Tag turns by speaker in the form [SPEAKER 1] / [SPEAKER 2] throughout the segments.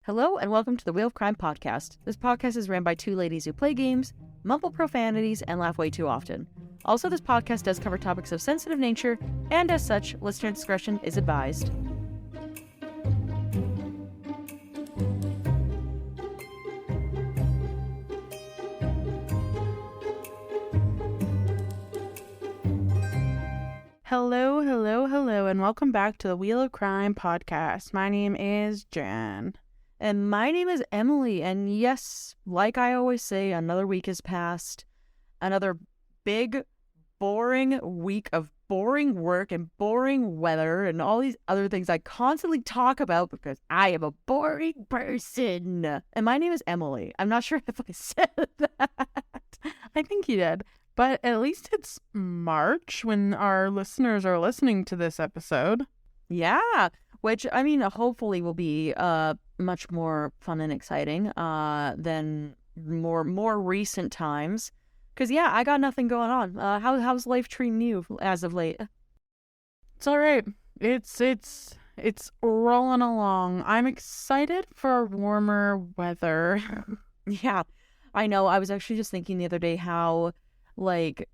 [SPEAKER 1] Hello and welcome to the Wheel of Crime podcast. This podcast is ran by two ladies who play games, mumble profanities, and laugh way too often. Also, this podcast does cover topics of sensitive nature, and as such, listener discretion is advised.
[SPEAKER 2] Hello, and welcome back to the Wheel of Crime podcast. My name is Jenn.
[SPEAKER 1] And my name is Emily, and yes, like I always say, another week has passed. Another big, boring week of boring work and boring weather and all these other things I constantly talk about because I am a boring person. And my name is Emily. I'm not sure if I said that.
[SPEAKER 2] I think you did. But at least it's March when our listeners are listening to this episode.
[SPEAKER 1] Yeah, which, I mean, hopefully will be much more fun and exciting than more recent times. Because, yeah, I got nothing going on. How's life treating you as of late?
[SPEAKER 2] It's all right. It's rolling along. I'm excited for warmer weather.
[SPEAKER 1] Yeah, I know. I was actually just thinking the other day how, like,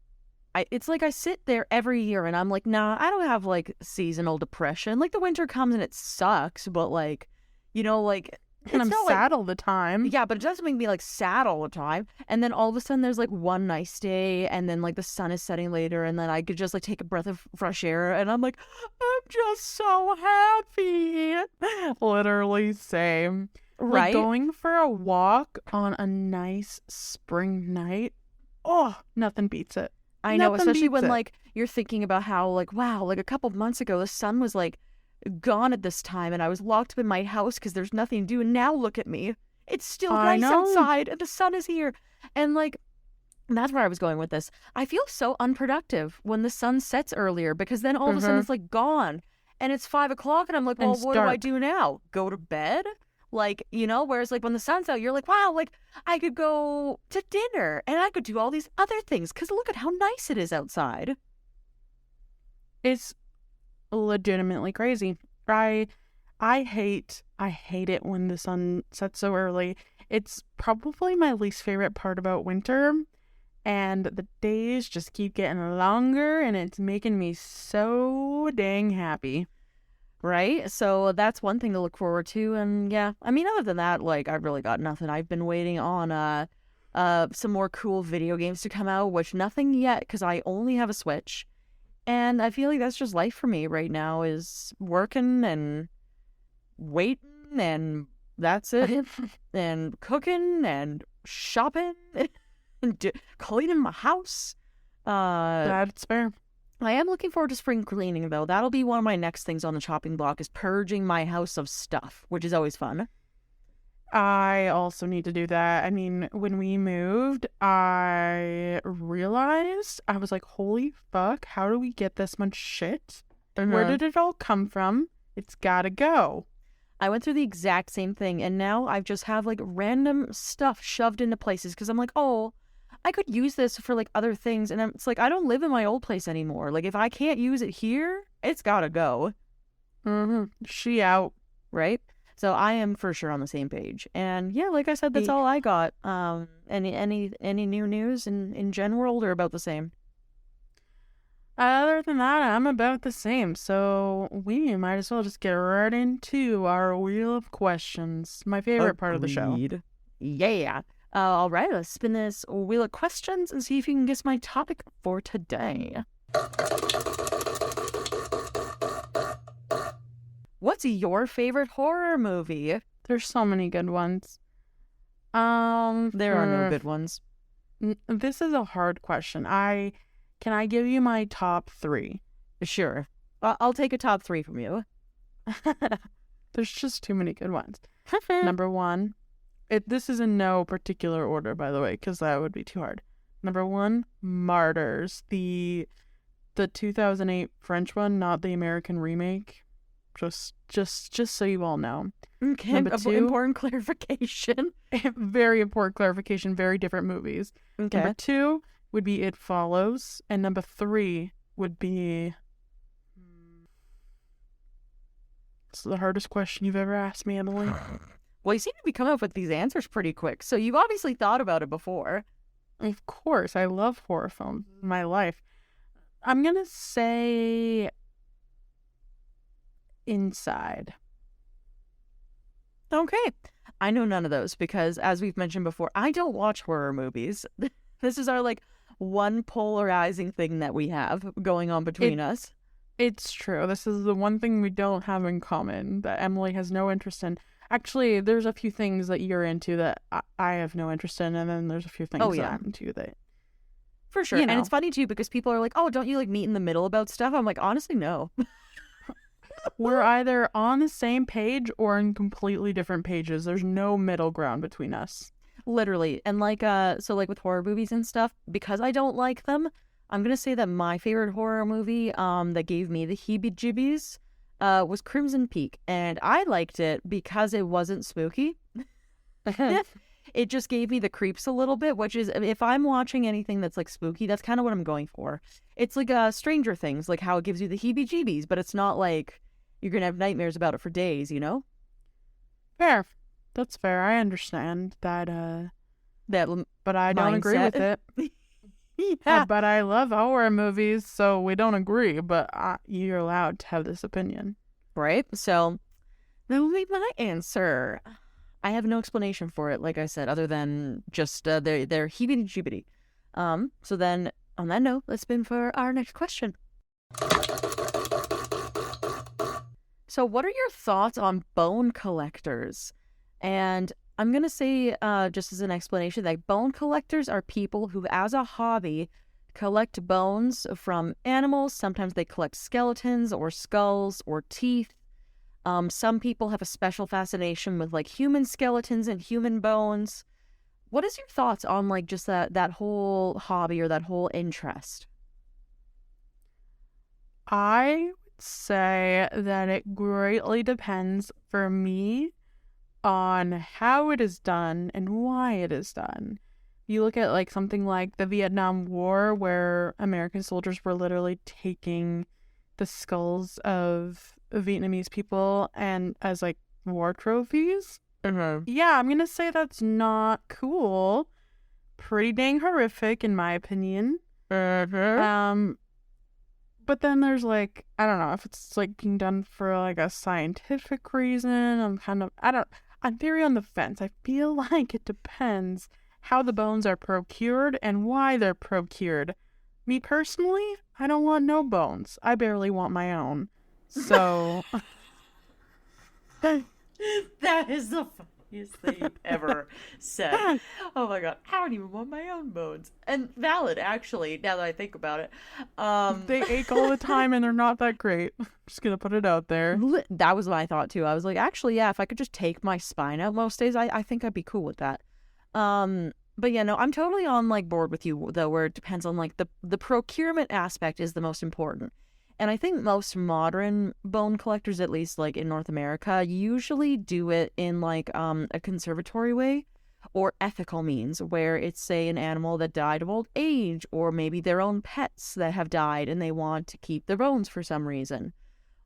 [SPEAKER 1] it's like I sit there every year and I'm like, nah, I don't have, like, seasonal depression. Like, the winter comes and it sucks, but, like, you know, like...
[SPEAKER 2] And I'm sad all the time.
[SPEAKER 1] Yeah, but it doesn't make me, like, sad all the time. And then all of a sudden there's, like, one nice day and then, like, the sun is setting later and then I could just, like, take a breath of fresh air and I'm like, I'm just so happy.
[SPEAKER 2] Literally same.
[SPEAKER 1] Right?
[SPEAKER 2] Like going for a walk on a nice spring night. Oh, nothing beats it.
[SPEAKER 1] I know, especially when, like, you're thinking about how, like, wow, like, a couple of months ago, the sun was, like, gone at this time, and I was locked up in my house because there's nothing to do, and now look at me. It's still nice outside, and the sun is here. And, like, that's where I was going with this. I feel so unproductive when the sun sets earlier, because then all of a sudden it's, like, gone. And it's 5 o'clock, and I'm like, well, what do I do now? Go to bed? Like, you know, whereas, like, when the sun's out, you're like, wow, like, I could go to dinner and I could do all these other things because look at how nice it is outside.
[SPEAKER 2] It's legitimately crazy. I hate it when the sun sets so early. It's probably my least favorite part about winter, and the days just keep getting longer, and it's making me so dang happy.
[SPEAKER 1] Right? So that's one thing to look forward to. And yeah, I mean, other than that, like, I've really got nothing. I've been waiting on some more cool video games to come out, which nothing yet because I only have a Switch. And I feel like that's just life for me right now, is working and waiting, and that's it. And cooking and shopping and cleaning my house.
[SPEAKER 2] That's fair.
[SPEAKER 1] I am looking forward to spring cleaning, though. That'll be one of my next things on the chopping block, is purging my house of stuff, which is always fun.
[SPEAKER 2] I also need to do that. I mean, when we moved, I realized, I was like, holy fuck, how do we get this much shit? Where did it all come from? It's gotta go.
[SPEAKER 1] I went through the exact same thing, and now I just have, like, random stuff shoved into places, because I'm like, oh, I could use this for, like, other things, and it's like, I don't live in my old place anymore. Like, if I can't use it here, it's gotta go.
[SPEAKER 2] She out.
[SPEAKER 1] Right? So I am for sure on the same page. And yeah, like I said, that's all I got. Any new news in Gen World, or about the same?
[SPEAKER 2] Other than that, I'm about the same. So we might as well just get right into our wheel of questions. My favorite part of the show.
[SPEAKER 1] Yeah. All right, let's spin this wheel of questions and see if you can guess my topic for today. What's your favorite horror movie?
[SPEAKER 2] There's so many good ones.
[SPEAKER 1] There are no good ones.
[SPEAKER 2] This is a hard question. Can I give you my top 3?
[SPEAKER 1] Sure. I'll take a top 3 from you.
[SPEAKER 2] There's just too many good ones. Number 1. This is in no particular order, by the way, because that would be too hard. Number 1, Martyrs. The 2008 French one, not the American remake. Just so you all know.
[SPEAKER 1] Okay, number 2, important clarification.
[SPEAKER 2] Very important clarification. Very different movies.
[SPEAKER 1] Okay.
[SPEAKER 2] Number 2 would be It Follows, and number 3 would be... This is the hardest question you've ever asked me, Emily.
[SPEAKER 1] Well, you seem to be coming up with these answers pretty quick, so you've obviously thought about it before.
[SPEAKER 2] Of course, I love horror films in my life. I'm gonna say Inside.
[SPEAKER 1] Okay. I know none of those because, as we've mentioned before, I don't watch horror movies. This is our, like, one polarizing thing that we have going on between us.
[SPEAKER 2] It's true. This is the one thing we don't have in common that Emily has no interest in. Actually, there's a few things that you're into that I have no interest in, and then there's a few things that I'm into that...
[SPEAKER 1] For sure. And it's funny, too, because people are like, oh, don't you, like, meet in the middle about stuff? I'm like, honestly, no.
[SPEAKER 2] We're either on the same page or in completely different pages. There's no middle ground between us.
[SPEAKER 1] Literally. And, like, so, like, with horror movies and stuff, because I don't like them, I'm going to say that my favorite horror movie that gave me the heebie-jeebies was Crimson Peak. And I liked it because it wasn't spooky. It just gave me the creeps a little bit, which is, if I'm watching anything that's, like, spooky, that's kind of what I'm going for. It's like Stranger Things, like how it gives you the heebie-jeebies, but it's not like you're going to have nightmares about it for days, you know?
[SPEAKER 2] Fair. That's fair. I understand that, but I don't agree with it. Yeah. But I love horror movies, so we don't agree, but you're allowed to have this opinion.
[SPEAKER 1] Right? So, that will be my answer. I have no explanation for it, like I said, other than just they're heebie-jeebity. So then, on that note, let's spin for our next question. So what are your thoughts on bone collectors? And I'm going to say, just as an explanation, that bone collectors are people who, as a hobby, collect bones from animals. Sometimes they collect skeletons or skulls or teeth. Some people have a special fascination with, like, human skeletons and human bones. What is your thoughts on, like, just that whole hobby or that whole interest?
[SPEAKER 2] I would say that it greatly depends for me on how it is done and why it is done. You look at, like, something like the Vietnam War, where American soldiers were literally taking the skulls of Vietnamese people and as, like, war trophies. Yeah, I'm gonna say that's not cool. Pretty dang horrific, in my opinion. But then there's, like, I don't know if it's, like, being done for, like, a scientific reason. I'm very on the fence. I feel like it depends how the bones are procured and why they're procured. Me personally, I don't want no bones. I barely want my own. So
[SPEAKER 1] that is the funniest thing you've ever said. Oh my god, I don't even want my own bones. And valid, actually, now that I think about it.
[SPEAKER 2] They ache all the time and they're not that great. Just gonna put it out there.
[SPEAKER 1] That was my thought too. I was like, actually, yeah, if I could just take my spine out most days, I think I'd be cool with that. But yeah, no, I'm totally on, like, board with you, though, where it depends on, like, the procurement aspect is the most important. And I think most modern bone collectors, at least, like, in North America, usually do it in, like, a conservatory way or ethical means, where it's, say, an animal that died of old age, or maybe their own pets that have died and they want to keep their bones for some reason.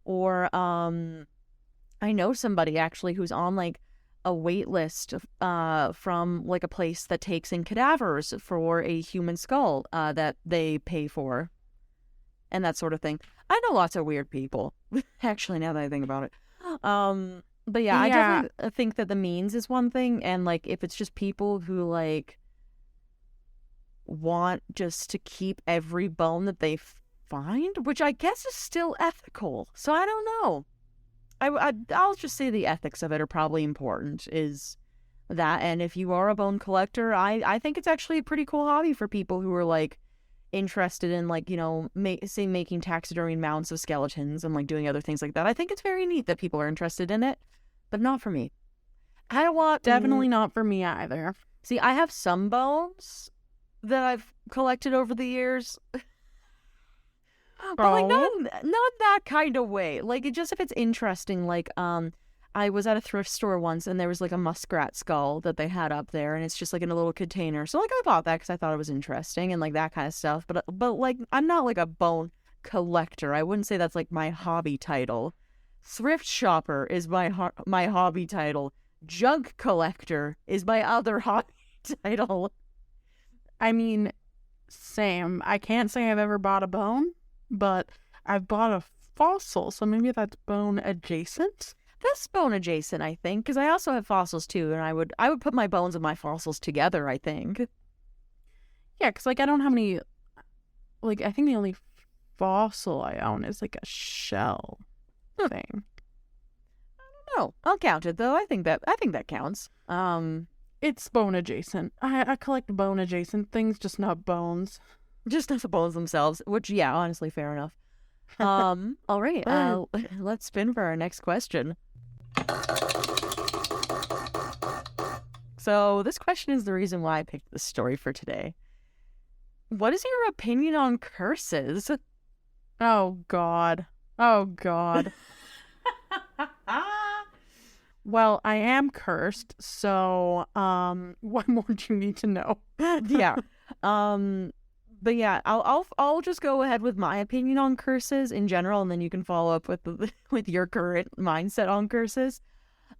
[SPEAKER 1] Or I know somebody, actually, who's on, like, a wait list from, like, a place that takes in cadavers for a human skull that they pay for, and that sort of thing. I know lots of weird people, actually, now that I think about it. But yeah, I definitely think that the means is one thing, and, like, if it's just people who, like, want just to keep every bone that they find, which I guess is still ethical, so I don't know. I'll just say the ethics of it are probably important, is that. And if you are a bone collector, I think it's actually a pretty cool hobby for people who are, like, interested in, like, you know, making taxidermy mounts of skeletons and, like, doing other things like that. I think it's very neat that people are interested in it, but not for me. I don't want...
[SPEAKER 2] Definitely not for me either.
[SPEAKER 1] See, I have some bones that I've collected over the years. But, like, not that kind of way. Like, it just, if it's interesting, like, I was at a thrift store once and there was, like, a muskrat skull that they had up there, and it's just, like, in a little container. So, like, I bought that because I thought it was interesting and, like, that kind of stuff. But like, I'm not, like, a bone collector. I wouldn't say that's, like, my hobby title. Thrift shopper is my hobby title. Junk collector is my other hobby title.
[SPEAKER 2] I mean, same. I can't say I've ever bought a bone, but I've bought a fossil, so maybe that's bone adjacent.
[SPEAKER 1] That's bone adjacent, I think, because I also have fossils too, and I would put my bones and my fossils together, I think.
[SPEAKER 2] Yeah, because, like, I don't have any, like, I think the only fossil I own is, like, a shell thing.
[SPEAKER 1] No, I'll count it though. I think that counts.
[SPEAKER 2] It's bone adjacent. I collect bone adjacent things, just not bones.
[SPEAKER 1] Just not the bones themselves. Which, yeah, honestly, fair enough. All right. Let's spin for our next question. So this question is the reason why I picked this story for today. What is your opinion on curses?
[SPEAKER 2] Oh God. Oh God. Well, I am cursed, so what more do you need to know?
[SPEAKER 1] Yeah. But yeah, I'll just go ahead with my opinion on curses in general, and then you can follow up with your current mindset on curses.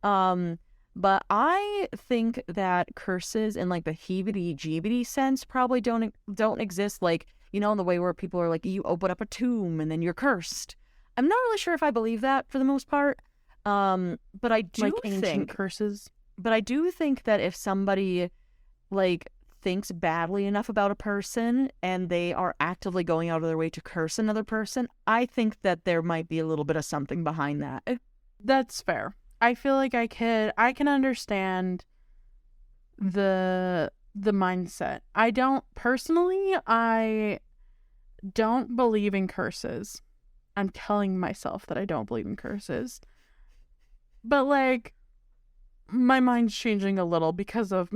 [SPEAKER 1] But I think that curses in like the heebity-jeebity sense probably don't exist, like, you know, in the way where people are like, you open up a tomb and then you're cursed. I'm not really sure if I believe that for the most part. But I do
[SPEAKER 2] like ancient curses.
[SPEAKER 1] But I do think that if somebody like thinks badly enough about a person and they are actively going out of their way to curse another person, I think that there might be a little bit of something behind that.
[SPEAKER 2] That's fair. I feel like I can understand the mindset. I don't believe in curses. I'm telling myself that I don't believe in curses. But, like, my mind's changing a little because of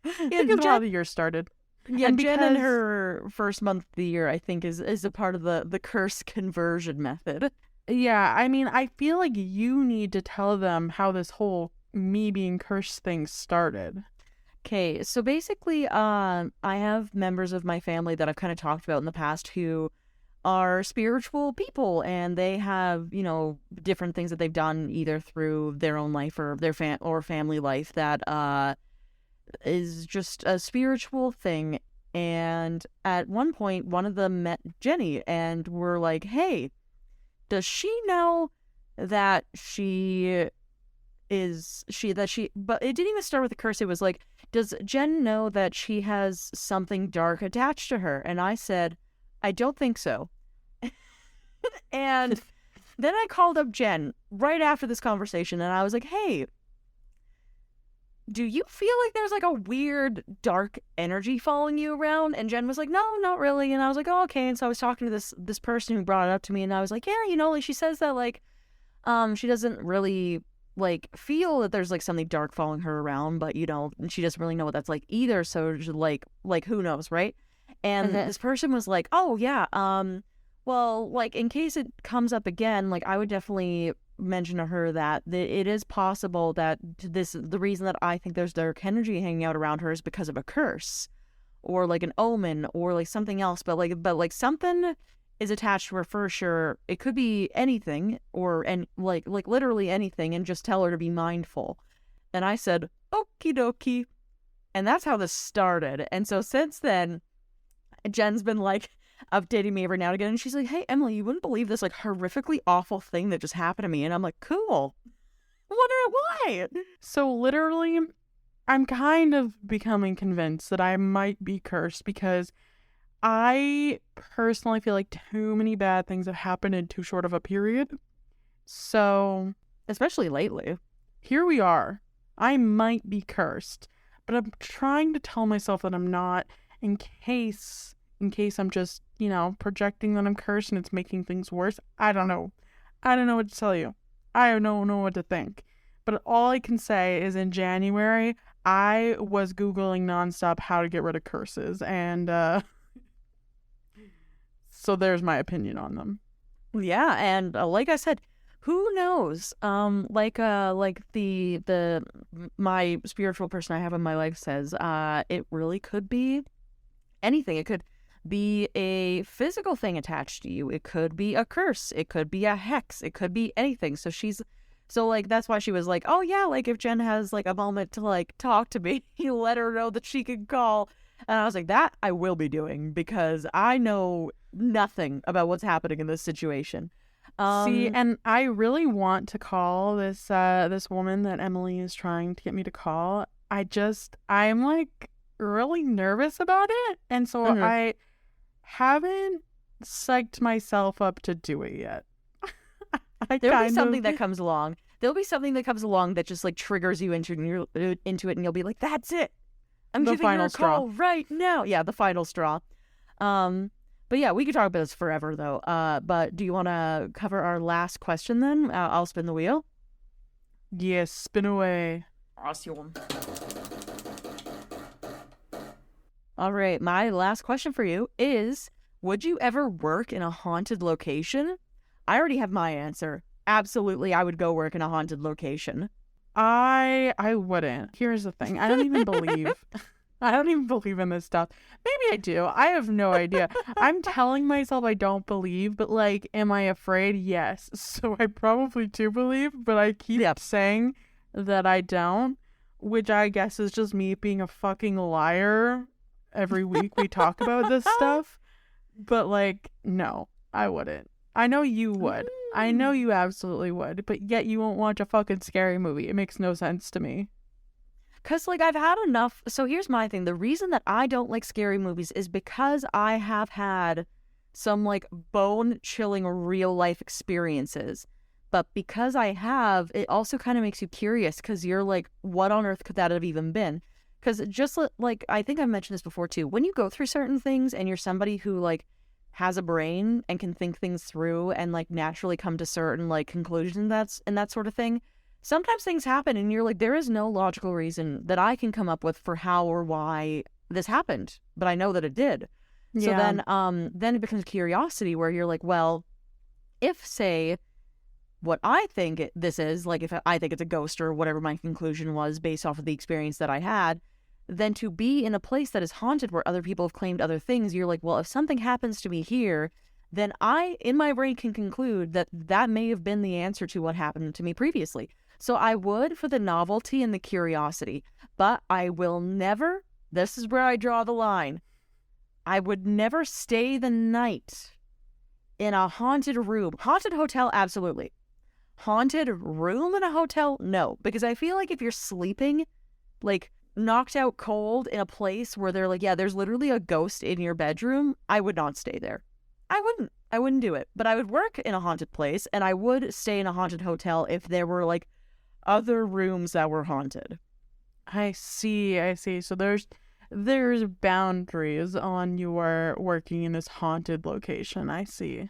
[SPEAKER 2] how the year started.
[SPEAKER 1] Yeah, and Jenn in her first month of the year, I think, is a part of the curse conversion method.
[SPEAKER 2] Yeah, I mean, I feel like you need to tell them how this whole me being cursed thing started.
[SPEAKER 1] Okay, so basically, I have members of my family that I've kind of talked about in the past who are spiritual people, and they have, you know, different things that they've done either through their own life or their family life that is just a spiritual thing. And at one point, one of them met Jenny and were like, hey, does she know that but it didn't even start with a curse. It was like, does Jenn know that she has something dark attached to her? And I said, I don't think so. And then I called up Jenn right after this conversation and I was like, hey, do you feel like there's like a weird dark energy following you around? And Jenn was like, no, not really. And I was like, oh, okay. And so I was talking to this person who brought it up to me, and I was like, yeah, you know, like she says that like she doesn't really like feel that there's like something dark following her around, but you know, she doesn't really know what that's like either. So just like who knows, right? And this person was like, oh yeah, well, like in case it comes up again, like I would definitely mention to her that it is possible that the reason that I think there's dark energy hanging out around her is because of a curse or like an omen or like something else, but like something is attached to her for sure. It could be anything and like literally anything, and just tell her to be mindful. And I said, okie dokie. And that's how this started. And so since then, Jenn's been like updating me every now and again, and she's like, hey Emily, you wouldn't believe this like horrifically awful thing that just happened to me. And I'm like, cool, wonder why.
[SPEAKER 2] So literally I'm kind of becoming convinced that I might be cursed, because I personally feel like too many bad things have happened in too short of a period. So
[SPEAKER 1] especially lately,
[SPEAKER 2] here we are. I might be cursed, but I'm trying to tell myself that I'm not, in case I'm just, you know, projecting that I'm cursed and it's making things worse. I don't know what to tell you. I don't know what to think. But all I can say is in January, I was Googling nonstop how to get rid of curses. And so there's my opinion on them.
[SPEAKER 1] Yeah, and like I said, who knows? Like my spiritual person I have in my life says, it really could be anything. It could be a physical thing attached to you. It could be a curse. It could be a hex. It could be anything. So she's So, like, that's why she was like, oh, yeah, like, if Jenn has, like, a moment to, like, talk to me, you let her know that she can call. And I was like, that I will be doing because I know nothing about what's happening in this situation.
[SPEAKER 2] See, and I really want to call this woman that Emily is trying to get me to call. I'm, like, really nervous about it. And so I haven't psyched myself up to do it yet.
[SPEAKER 1] There'll be something that comes along. There'll be something that comes along that just like triggers you into it, and you'll be like, "That's it. I'm giving her a call right now." Yeah, the final straw. But yeah, we could talk about this forever though. But do you want to cover our last question then? I'll spin the wheel.
[SPEAKER 2] Yes, spin away.
[SPEAKER 1] Awesome. All right, my last question for you is: would you ever work in a haunted location? I already have my answer. Absolutely, I would go work in a haunted location.
[SPEAKER 2] I wouldn't. Here's the thing. I don't even believe in this stuff. Maybe I do. I have no idea. I'm telling myself I don't believe, but like, am I afraid? Yes. So I probably do believe, but I keep saying that I don't, which I guess is just me being a fucking liar. Every week we talk about this stuff, but like, no, I wouldn't. I know you would. I know you absolutely would, but yet you won't watch a fucking scary movie. It makes no sense to me.
[SPEAKER 1] Because, like, I've had enough. So here's my thing. The reason that I don't like scary movies is because I have had some, like, bone-chilling real-life experiences. But because I have, it also kind of makes you curious because you're like, what on earth could that have even been? Because just, like, I think I've mentioned this before, too. When you go through certain things and you're somebody who, like, has a brain and can think things through and like naturally come to certain like conclusions and that sort of thing, sometimes things happen and you're like, there is no logical reason that I can come up with for how or why this happened, but I know that it did. So then it becomes curiosity where you're like, well, if say what I think this is, like if I think it's a ghost or whatever my conclusion was based off of the experience that I had, then to be in a place that is haunted where other people have claimed other things, you're like, well, if something happens to me here, then I, in my brain, can conclude that that may have been the answer to what happened to me previously. So I would for the novelty and the curiosity, but I will never, this is where I draw the line, I would never stay the night in a haunted room. Haunted hotel, absolutely. Haunted room in a hotel, no. Because I feel like if you're sleeping, like, knocked out cold in a place where they're like, yeah, there's literally a ghost in your bedroom, I would not stay there. I wouldn't do it. But I would work in a haunted place and I would stay in a haunted hotel if there were like other rooms that were haunted.
[SPEAKER 2] I see. So there's boundaries on your working in this haunted location. I see.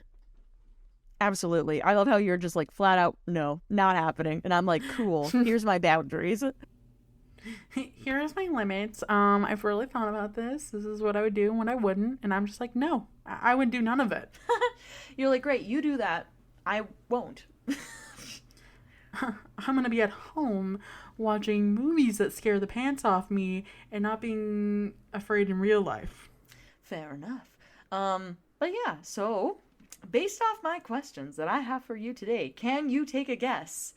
[SPEAKER 1] Absolutely. I love how you're just like flat out, no, not happening. And I'm like, cool, here's my boundaries.
[SPEAKER 2] Here's my limits. I've really thought about this. This is what I would do and what I wouldn't. And I'm just like, no, I would do none of it.
[SPEAKER 1] You're like, great, you do that. I won't.
[SPEAKER 2] I'm going to be at home watching movies that scare the pants off me and not being afraid in real life.
[SPEAKER 1] Fair enough. But yeah, so based off my questions that I have for you today, can you take a guess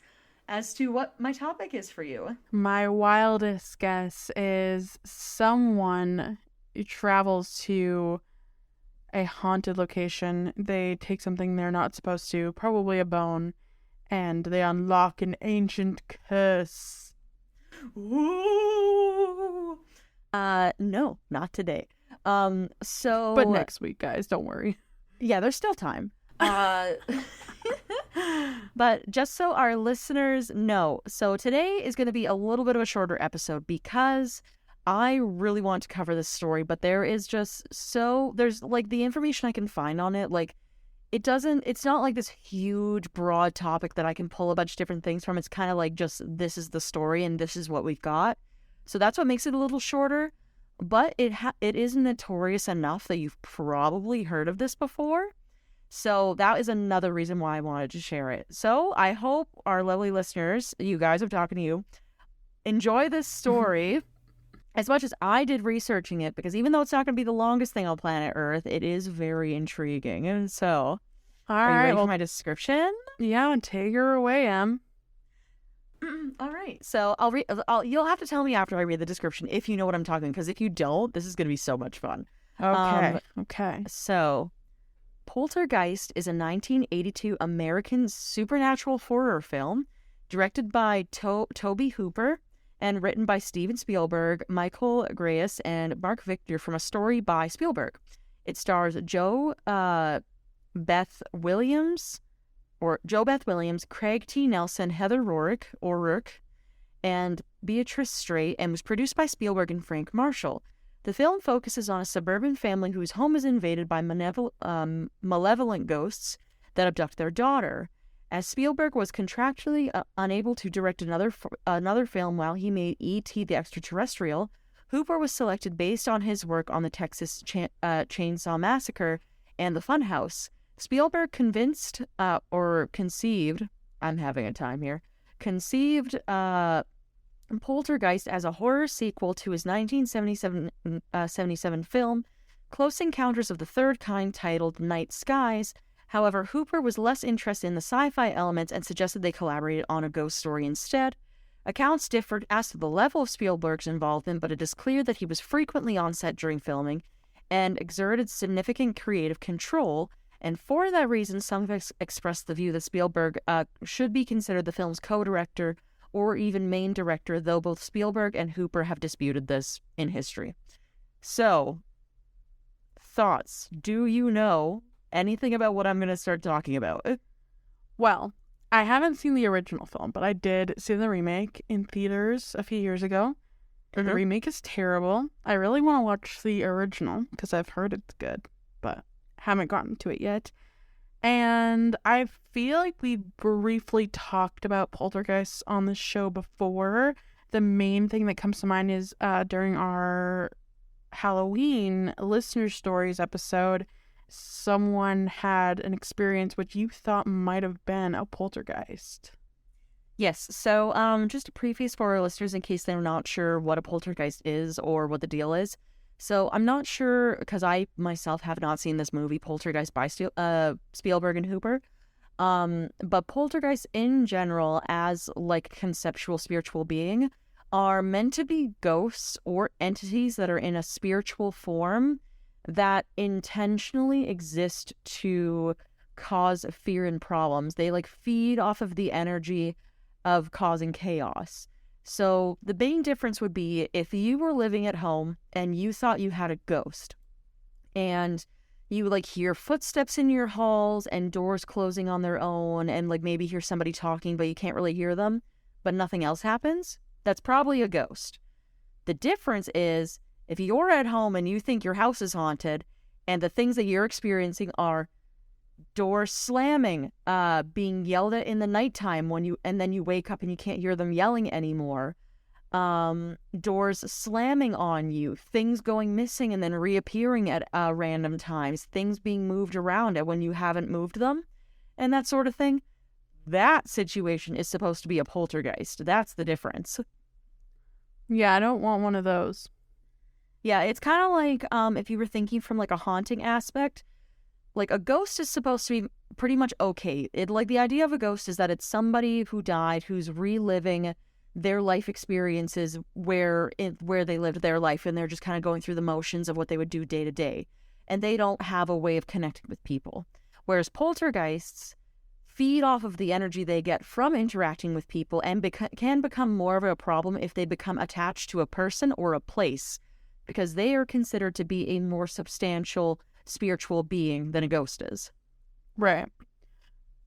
[SPEAKER 1] as to what my topic is for you?
[SPEAKER 2] My wildest guess is someone travels to a haunted location. They take something they're not supposed to, probably a bone, and they unlock an ancient curse.
[SPEAKER 1] Ooh. No, not today.
[SPEAKER 2] But next week, guys, don't worry.
[SPEAKER 1] Yeah, there's still time. But just so our listeners know, so today is going to be a little bit of a shorter episode because I really want to cover this story, but there's like the information I can find on it, like it's not like this huge broad topic that I can pull a bunch of different things from. It's kind of like just, this is the story and this is what we've got. So that's what makes it a little shorter, but it is notorious enough that you've probably heard of this before. So that is another reason why I wanted to share it. So I hope our lovely listeners, you guys, I'm talking to you, enjoy this story as much as I did researching it, because even though it's not going to be the longest thing on planet Earth, it is very intriguing. And so, are you ready for my description?
[SPEAKER 2] Yeah, take her away, Em.
[SPEAKER 1] All right. So I'll read. You'll have to tell me after I read the description if you know what I'm talking. Because if you don't, this is going to be so much fun.
[SPEAKER 2] Okay.
[SPEAKER 1] So, Poltergeist is a 1982 American supernatural horror film directed by Toby Hooper and written by Steven Spielberg, Michael Grais, and Mark Victor from a story by Spielberg. It stars Joe Beth Williams, Craig T. Nelson, Heather O'Rourke, and Beatrice Straight, and was produced by Spielberg and Frank Marshall. The film focuses on a suburban family whose home is invaded by malevolent ghosts that abduct their daughter. As Spielberg was contractually unable to direct another film while he made E.T. the Extraterrestrial, Hooper was selected based on his work on the Texas Chainsaw Massacre and The Funhouse. Spielberg conceived Poltergeist as a horror sequel to his 1977 film, Close Encounters of the Third Kind, titled Night Skies. However, Hooper was less interested in the sci-fi elements and suggested they collaborated on a ghost story instead. Accounts differed as to the level of Spielberg's involvement, but it is clear that he was frequently on set during filming and exerted significant creative control, and for that reason, some have expressed the view that Spielberg should be considered the film's co-director or even main director, though both Spielberg and Hooper have disputed this in history. So, thoughts? Do you know anything about what I'm going to start talking about?
[SPEAKER 2] Well, I haven't seen the original film, but I did see the remake in theaters a few years ago. Mm-hmm. The remake is terrible. I really want to watch the original because I've heard it's good, but haven't gotten to it yet. And I feel like we briefly talked about Poltergeists on the show before. The main thing that comes to mind is during our Halloween listener stories episode, someone had an experience which you thought might have been a poltergeist.
[SPEAKER 1] Yes, so just a preface for our listeners in case they're not sure what a poltergeist is or what the deal is. So I'm not sure, because I myself have not seen this movie, Poltergeist by Spielberg and Hooper. But poltergeists in general, as like conceptual spiritual being, are meant to be ghosts or entities that are in a spiritual form that intentionally exist to cause fear and problems. They like feed off of the energy of causing chaos. So the main difference would be if you were living at home and you thought you had a ghost and you like hear footsteps in your halls and doors closing on their own and like maybe hear somebody talking but you can't really hear them, but nothing else happens, that's probably a ghost. The difference is if you're at home and you think your house is haunted and the things that you're experiencing are doors slamming, being yelled at in the nighttime and then you wake up and you can't hear them yelling anymore. Doors slamming on you, things going missing and then reappearing at random times, things being moved around when you haven't moved them, and that sort of thing. That situation is supposed to be a poltergeist. That's the difference.
[SPEAKER 2] Yeah, I don't want one of those.
[SPEAKER 1] Yeah, it's kind of like if you were thinking from like a haunting aspect. Like, a ghost is supposed to be pretty much okay. The idea of a ghost is that it's somebody who died who's reliving their life experiences where they lived their life, and they're just kind of going through the motions of what they would do day to day. And they don't have a way of connecting with people. Whereas poltergeists feed off of the energy they get from interacting with people and can become more of a problem if they become attached to a person or a place, because they are considered to be a more substantial spiritual being than a ghost is.
[SPEAKER 2] Right.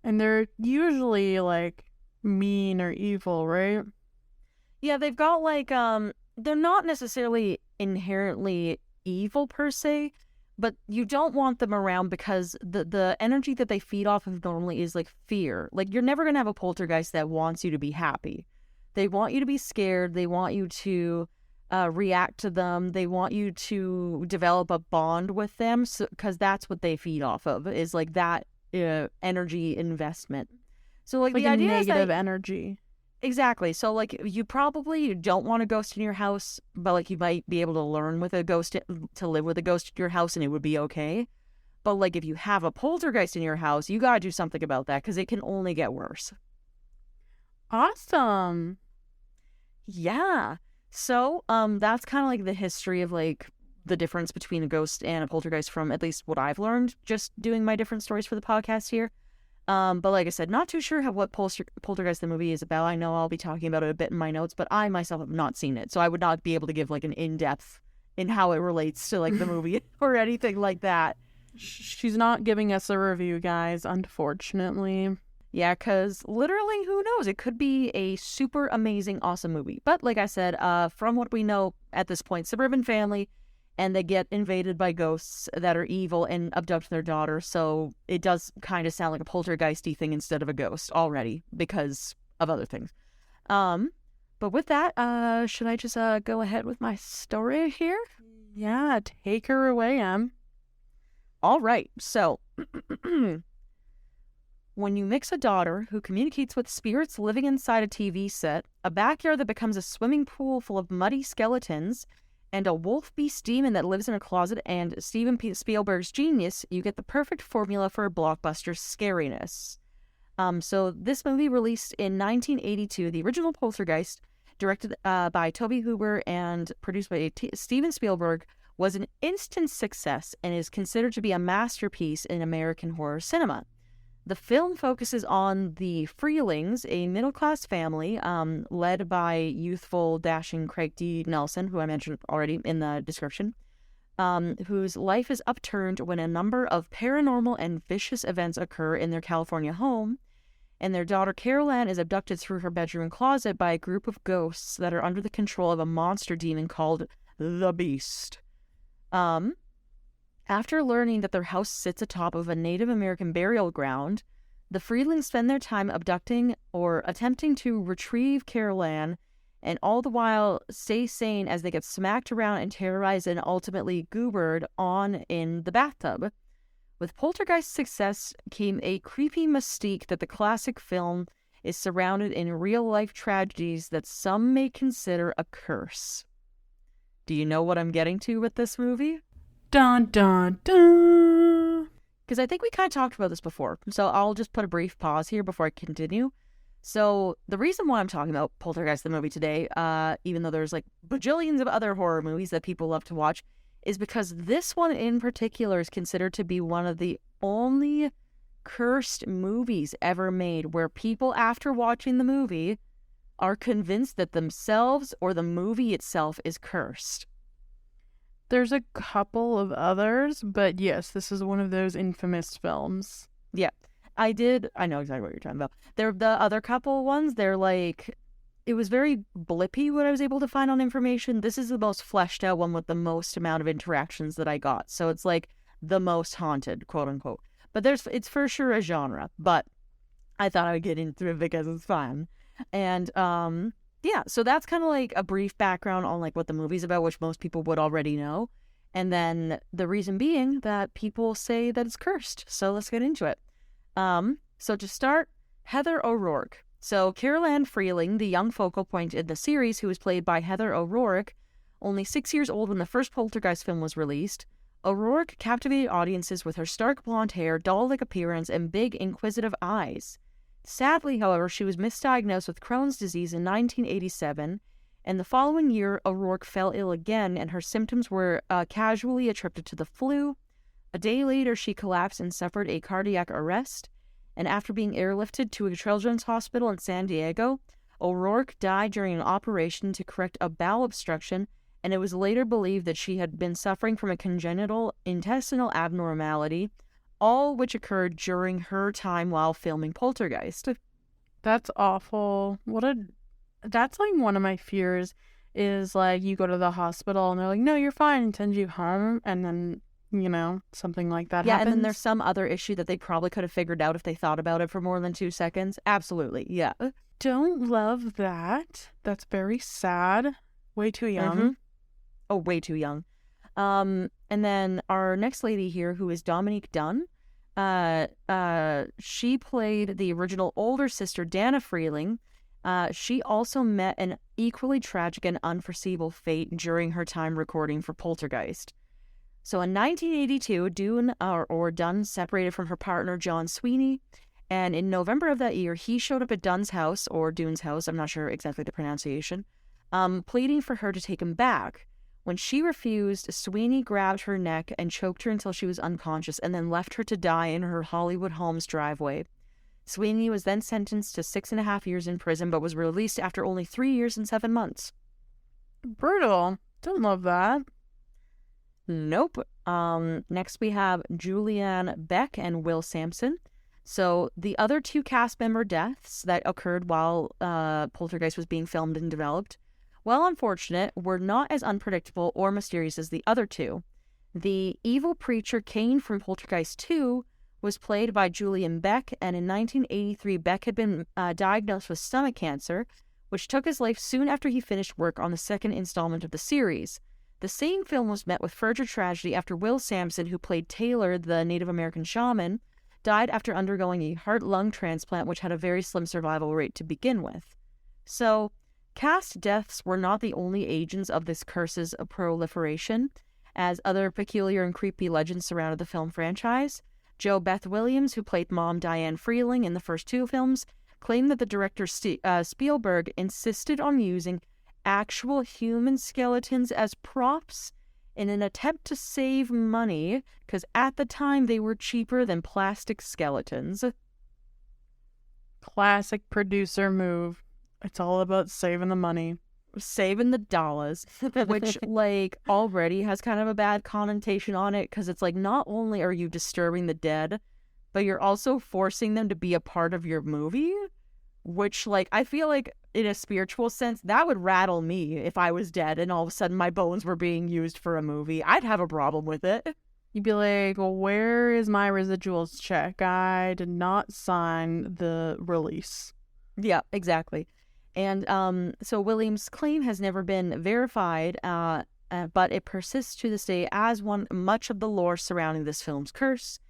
[SPEAKER 2] And they're usually like mean or evil, right?
[SPEAKER 1] Yeah, they've got like they're not necessarily inherently evil per se, but you don't want them around because the energy that they feed off of normally is like fear. Like, you're never gonna have a poltergeist that wants you to be happy. They want you to be scared. They want you to react to them. They want you to develop a bond with them, because that's what they feed off of, is like that energy investment. So like the idea is
[SPEAKER 2] negative energy.
[SPEAKER 1] Exactly. So like you probably don't want a ghost in your house, but like you might be able to learn with a ghost, to live with a ghost in your house, and it would be okay. But like if you have a poltergeist in your house, you gotta do something about that, because it can only get worse.
[SPEAKER 2] Awesome.
[SPEAKER 1] Yeah. So, that's kind of like the history of like the difference between a ghost and a poltergeist from at least what I've learned just doing my different stories for the podcast here. But like I said, not too sure what Poltergeist the movie is about. I know I'll be talking about it a bit in my notes, but I myself have not seen it, so I would not be able to give like an in-depth in how it relates to like the movie or anything like that.
[SPEAKER 2] She's not giving us a review, guys, unfortunately.
[SPEAKER 1] Yeah, because literally, who knows? It could be a super amazing, awesome movie. But like I said, from what we know at this point, suburban family, and they get invaded by ghosts that are evil and abduct their daughter. So it does kind of sound like a poltergeisty thing instead of a ghost already because of other things. But with that, should I just go ahead with my story here?
[SPEAKER 2] Yeah, take her away, Em.
[SPEAKER 1] All right. So when you mix a daughter who communicates with spirits living inside a TV set, a backyard that becomes a swimming pool full of muddy skeletons, and a wolf beast demon that lives in a closet, and Steven Spielberg's genius, you get the perfect formula for a blockbuster scariness. So this movie, released in 1982, the original Poltergeist, directed by Tobe Hooper and produced by Steven Spielberg, was an instant success and is considered to be a masterpiece in American horror cinema. The film focuses on the Freelings, a middle-class family led by youthful, dashing Craig D. Nelson, who I mentioned already in the description, whose life is upturned when a number of paranormal and vicious events occur in their California home, and their daughter Carol Ann is abducted through her bedroom closet by a group of ghosts that are under the control of a monster demon called the Beast. After learning that their house sits atop of a Native American burial ground, the Freelings spend their time abducting or attempting to retrieve Carol Ann, and all the while stay sane as they get smacked around and terrorized and ultimately goobered on in the bathtub. With Poltergeist's success came a creepy mystique that the classic film is surrounded in real-life tragedies that some may consider a curse. Do you know what I'm getting to with this movie?
[SPEAKER 2] Dun, dun, dun.
[SPEAKER 1] Because I think we kind of talked about this before, so I'll just put a brief pause here before I continue. So the reason why I'm talking about Poltergeist the movie today, even though there's like bajillions of other horror movies that people love to watch, is because this one in particular is considered to be one of the only cursed movies ever made where people, after watching the movie, are convinced that themselves or the movie itself is cursed.
[SPEAKER 2] There's a couple of others, but yes, this is one of those infamous films.
[SPEAKER 1] Yeah, I know exactly what you're talking about. The other couple ones, they're like, it was very blippy what I was able to find on information. This is the most fleshed out one with the most amount of interactions that I got. So it's like the most haunted, quote unquote. But it's for sure a genre, but I thought I would get into it because it's fun. And, yeah, so that's kind of like a brief background on like what the movie's about, which most people would already know. And then the reason being that people say that it's cursed. So let's get into it. So to start, Heather O'Rourke. So Carol Ann Freeling, the young focal point in the series, who was played by Heather O'Rourke, only 6 years old when the first Poltergeist film was released, O'Rourke captivated audiences with her stark blonde hair, doll-like appearance, and big, inquisitive eyes. Sadly, however, she was misdiagnosed with Crohn's disease in 1987, and the following year, O'Rourke fell ill again, and her symptoms were casually attributed to the flu. A day later, she collapsed and suffered a cardiac arrest, and after being airlifted to a children's hospital in San Diego, O'Rourke died during an operation to correct a bowel obstruction, and it was later believed that she had been suffering from a congenital intestinal abnormality, all which occurred during her time while filming Poltergeist.
[SPEAKER 2] That's awful. That's like one of my fears is like you go to the hospital and they're like, no, you're fine, and send you home, and then, you know, something like that happens.
[SPEAKER 1] And then there's some other issue that they probably could have figured out if they thought about it for more than 2 seconds. Absolutely, yeah.
[SPEAKER 2] Don't love that. That's very sad. Way too young.
[SPEAKER 1] Mm-hmm. Oh, way too young. And then our next lady here, who is Dominique Dunn, she played the original older sister, Dana Freeling. She also met an equally tragic and unforeseeable fate during her time recording for Poltergeist. So in 1982, Dunn separated from her partner, John Sweeney, And in November of that year, he showed up at Dunn's house, or Dune's house, I'm not sure exactly the pronunciation, pleading for her to take him back. When she refused, Sweeney grabbed her neck and choked her until she was unconscious and then left her to die in her Hollywood home's driveway. Sweeney was then sentenced to 6.5 years in prison, but was released after only 3 years and 7 months.
[SPEAKER 2] Brutal. Don't love that.
[SPEAKER 1] Nope. Next we have Julianne Beck and Will Sampson. So the other 2 cast member deaths that occurred while Poltergeist was being filmed and developed, while unfortunate, were not as unpredictable or mysterious as the other 2. The evil preacher Kane from Poltergeist 2 was played by Julian Beck, and in 1983, Beck had been diagnosed with stomach cancer, which took his life soon after he finished work on the second installment of the series. The same film was met with further tragedy after Will Sampson, who played Taylor, the Native American shaman, died after undergoing a heart-lung transplant, which had a very slim survival rate to begin with. So, cast deaths were not the only agents of this curse's proliferation, as other peculiar and creepy legends surrounded the film franchise. Jo Beth Williams, who played Mom Diane Freeling in the first 2 films, claimed that the director Spielberg insisted on using actual human skeletons as props in an attempt to save money, because at the time they were cheaper than plastic skeletons.
[SPEAKER 2] Classic producer move. It's all about saving the money.
[SPEAKER 1] Saving the dollars, which, like, already has kind of a bad connotation on it, because it's like, not only are you disturbing the dead, but you're also forcing them to be a part of your movie, which, like, I feel like in a spiritual sense, that would rattle me if I was dead and all of a sudden my bones were being used for a movie. I'd have a problem with it.
[SPEAKER 2] You'd be like, well, where is my residuals check? I did not sign the release.
[SPEAKER 1] Yeah, exactly. And so Williams' claim has never been verified, but it persists to this day as much of the lore surrounding this film's curse.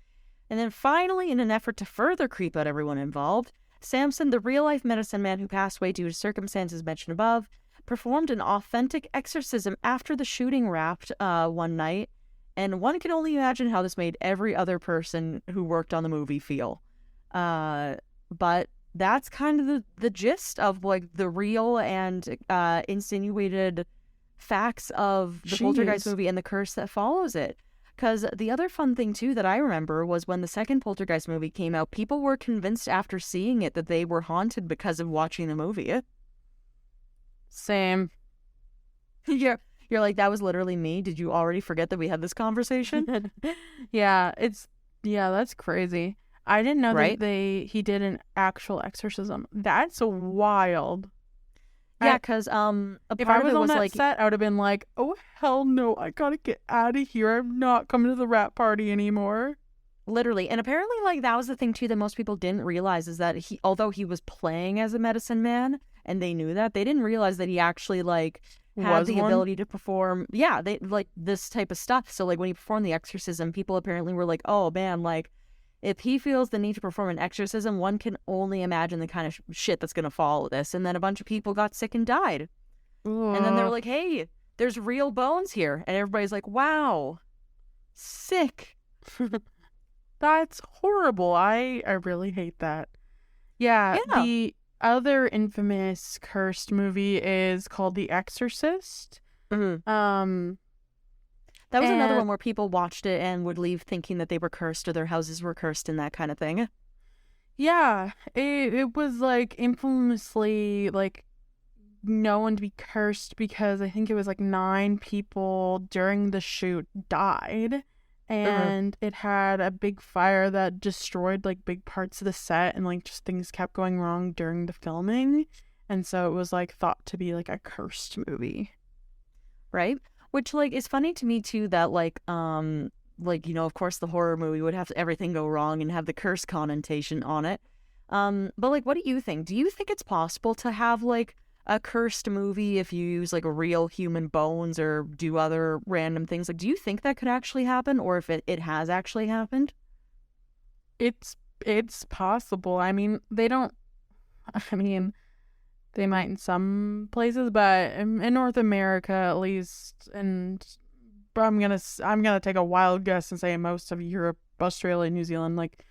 [SPEAKER 1] And then finally, in an effort to further creep out everyone involved, Sampson, the real-life medicine man who passed away due to circumstances mentioned above, performed an authentic exorcism after the shooting wrapped one night, and one can only imagine how this made every other person who worked on the movie feel. But that's kind of the gist of, like, the real and insinuated facts of the Poltergeist movie and the curse that follows it. Because the other fun thing, too, that I remember was when the second Poltergeist movie came out, people were convinced after seeing it that they were haunted because of watching the movie.
[SPEAKER 2] Same.
[SPEAKER 1] You're like, that was literally me. Did you already forget that we had this conversation?
[SPEAKER 2] Yeah, that's crazy. I didn't know that he did an actual exorcism. That's wild.
[SPEAKER 1] Yeah, because
[SPEAKER 2] if I was on that set, I would have been like, oh, hell no, I gotta get out of here. I'm not coming to the rap party anymore.
[SPEAKER 1] Literally. And apparently, like, that was the thing, too, that most people didn't realize, is that although he was playing as a medicine man, and they knew that, they didn't realize that he actually, like, had the ability to perform, they this type of stuff. So, like, when he performed the exorcism, people apparently were like, oh, man, like, if he feels the need to perform an exorcism, one can only imagine the kind of shit that's going to follow this. And then a bunch of people got sick and died. And then they were like, hey, there's real bones here. And everybody's like, wow, sick.
[SPEAKER 2] That's horrible. I really hate that. Yeah, the other infamous cursed movie is called The Exorcist.
[SPEAKER 1] Mm-hmm. That was another one where people watched it and would leave thinking that they were cursed or their houses were cursed and that kind of thing.
[SPEAKER 2] Yeah, it was, like, infamously, like, known to be cursed because I think it was, like, 9 people during the shoot died. And it had a big fire that destroyed, like, big parts of the set, and, like, just things kept going wrong during the filming. And so it was, like, thought to be, like, a cursed movie.
[SPEAKER 1] Right? Which, like, is funny to me, too, that, like, you know, of course the horror movie would have everything go wrong and have the curse connotation on it. But, like, what do you think? Do you think it's possible to have, like, a cursed movie if you use, like, real human bones or do other random things? Like, do you think that could actually happen, or if it has actually happened?
[SPEAKER 2] It's possible. I mean, they might in some places, but in North America at least, and I'm gonna take a wild guess and say most of Europe, Australia, New Zealand, like,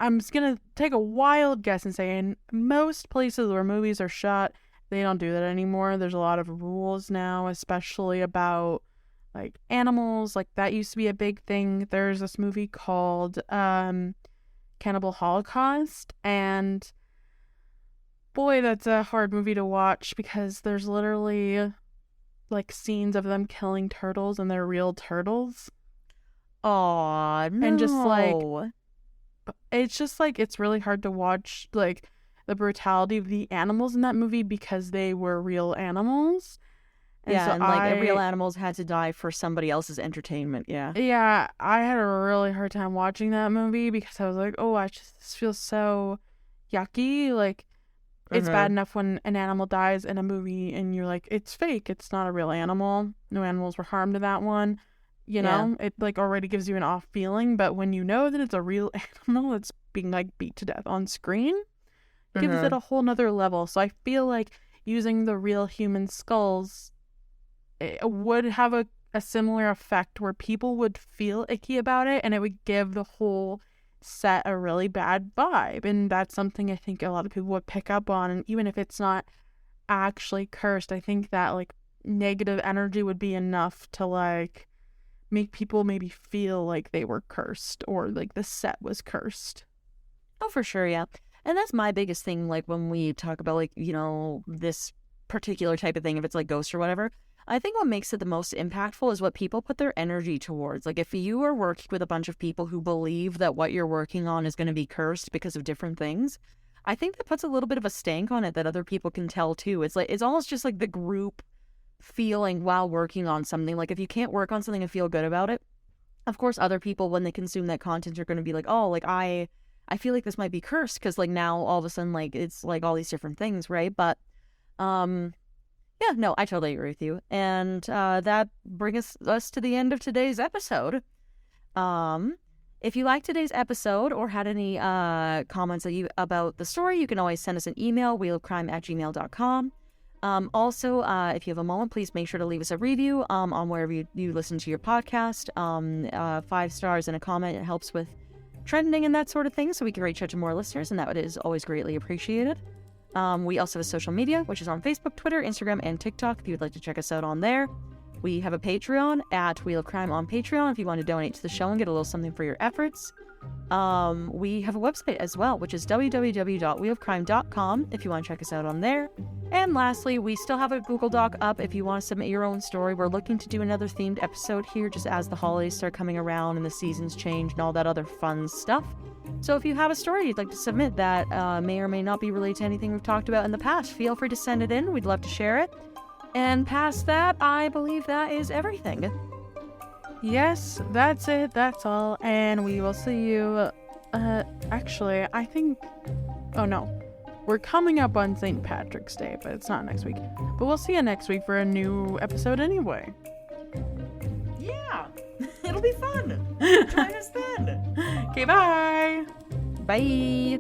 [SPEAKER 2] I'm just gonna take a wild guess and say in most places where movies are shot, they don't do that anymore. There's a lot of rules now, especially about like animals. Like that used to be a big thing. There's this movie called Cannibal Holocaust, and boy, that's a hard movie to watch because there's literally like scenes of them killing turtles and they're real turtles.
[SPEAKER 1] Aw, no.
[SPEAKER 2] And just like it's just like it's really hard to watch like the brutality of the animals in that movie because they were real animals.
[SPEAKER 1] And yeah, so and like real animals had to die for somebody else's entertainment.
[SPEAKER 2] Yeah, I had a really hard time watching that movie because I was like, oh, this feels so yucky. Like it's bad enough when an animal dies in a movie and you're like, it's fake, it's not a real animal, no animals were harmed in that one. You know, it like already gives you an off feeling, but when you know that it's a real animal that's being like beat to death on screen, gives it a whole nother level. So I feel like using the real human skulls, it would have a similar effect where people would feel icky about it and it would give the whole set a really bad vibe. And that's something I think a lot of people would pick up on. And even if it's not actually cursed, I think that like negative energy would be enough to like make people maybe feel like they were cursed or like the set was cursed.
[SPEAKER 1] Oh, for sure, yeah. And that's my biggest thing, like when we talk about like, you know, this particular type of thing, if it's like ghosts or whatever, I think what makes it the most impactful is what people put their energy towards. Like if you are working with a bunch of people who believe that what you're working on is going to be cursed because of different things, I think that puts a little bit of a stank on it that other people can tell too. It's like, it's almost just like the group feeling while working on something. Like if you can't work on something and feel good about it, of course other people when they consume that content are going to be like, oh, like I feel like this might be cursed because like now all of a sudden like it's like all these different things, right? But yeah, no, I totally agree with you. And that brings us to the end of today's episode. If you liked today's episode or had any comments about the story, you can always send us an email, wheelofcrime@gmail.com. Also, if you have a moment, please make sure to leave us a review on wherever you listen to your podcast. 5 stars and a comment. It helps with trending and that sort of thing, so we can reach out to more listeners, and that is always greatly appreciated. We also have social media, which is on Facebook, Twitter, Instagram, and TikTok if you would like to check us out on there. We have a Patreon at Wheel of Crime on Patreon if you want to donate to the show and get a little something for your efforts. We have a website as well, which is www.wheelofcrime.com if you want to check us out on there. And lastly, we still have a Google Doc up if you want to submit your own story. We're looking to do another themed episode here just as the holidays start coming around and the seasons change and all that other fun stuff. So if you have a story you'd like to submit that may or may not be related to anything we've talked about in the past, feel free to send it in. We'd love to share it. And past that, I believe that is everything.
[SPEAKER 2] Yes, that's it. That's all. And we will see you. Actually, I think. Oh no. We're coming up on St. Patrick's Day, but it's not next week. But we'll see you next week for a new episode anyway.
[SPEAKER 1] Yeah. It'll be fun. Join us then.
[SPEAKER 2] Okay, bye.
[SPEAKER 1] Bye.